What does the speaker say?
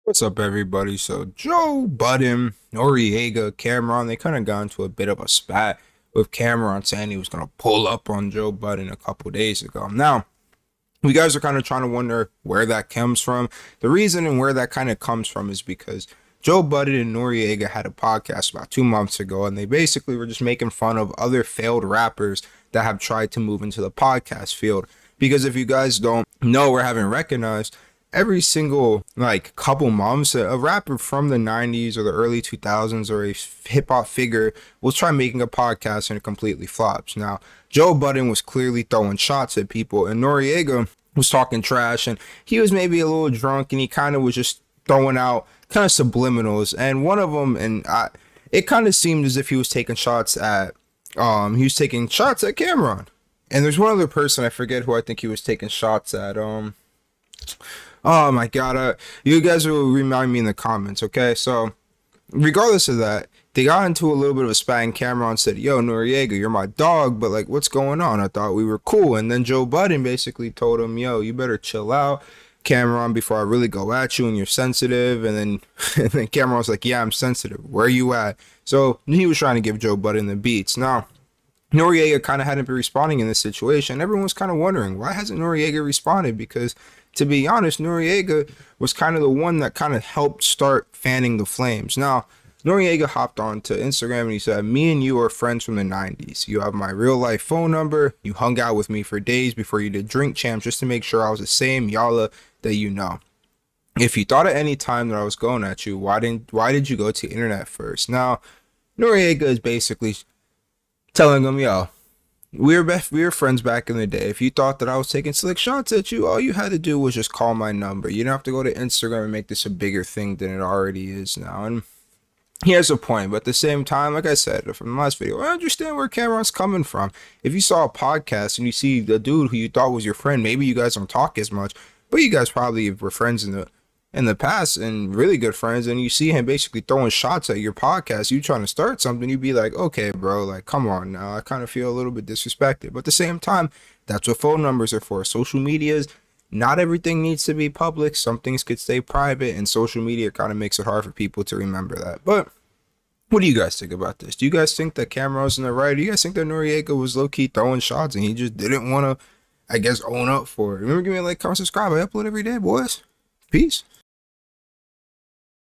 What's up, everybody? So, Joe Budden, Noriega, Camron, they kind of got into a bit of a spat with Camron saying he was going to pull up on Joe Budden a couple days ago. Now, you guys are kind of trying to wonder where that comes from. The reason and where that kind of comes from is because Joe Budden and Noriega had a podcast about 2 months ago, and they basically were just making fun of other failed rappers that have tried to move into the podcast field. Because if you guys don't know or haven't recognized, every single couple months a rapper from the 90s or the early 2000s or a hip-hop figure will try making a podcast and it completely flops. Now, Joe Budden was clearly throwing shots at people, and Noriega was talking trash, and he was maybe a little drunk, and he kind of was just throwing out kind of subliminals. And one of them, it kind of seemed as if he was taking shots at Camron. And there's one other person, I forget who I think he was taking shots at. Oh my god, you guys will remind me in the comments, okay? So, regardless of that, they got into a little bit of a spat, and Camron said, "Yo, Noriega, you're my dog, but like, what's going on? I thought we were cool." And then Joe Budden basically told him, "Yo, you better chill out, Camron, before I really go at you, and you're sensitive." And then, and then Camron was like, "Yeah, I'm sensitive. Where are you at?" So he was trying to give Joe Budden the beats. Now, Noriega kind of hadn't been responding in this situation. Everyone was kind of wondering, why hasn't Noriega responded? Because, to be honest, Noriega was kind of the one that kind of helped start fanning the flames. Now, Noriega hopped on to Instagram and he said, "Me and you are friends from the 90s. You have my real life phone number. You hung out with me for days before you did Drink Champs just to make sure I was the same yalla that you know. If you thought at any time that I was going at you, why did you go to the internet first?" Now, Noriega is basically telling him, "Yo, we were friends back in the day. If you thought that I was taking slick shots at you, all you had to do was just call my number. You don't have to go to Instagram and make this a bigger thing than it already is now." And he has a point, but at the same time, like I said from the last video, I understand where Cameron's coming from. If you saw a podcast and you see the dude who you thought was your friend, maybe you guys don't talk as much, but you guys probably were friends in the past and really good friends, and you see him basically throwing shots at your podcast, you trying to start something, you'd be like, "Okay, bro, like, come on now. I kind of feel a little bit disrespected." But at the same time, that's what phone numbers are for. Social medias, not everything needs to be public. Some things could stay private, and social media kind of makes it hard for people to remember that. But what do you guys think about this? Do you guys think that Cameron's in the right? Do you guys think that Noriega was low-key throwing shots and he just didn't want to, I guess, own up for it? Remember, give me a like, comment, subscribe. I upload every day, boys. Peace.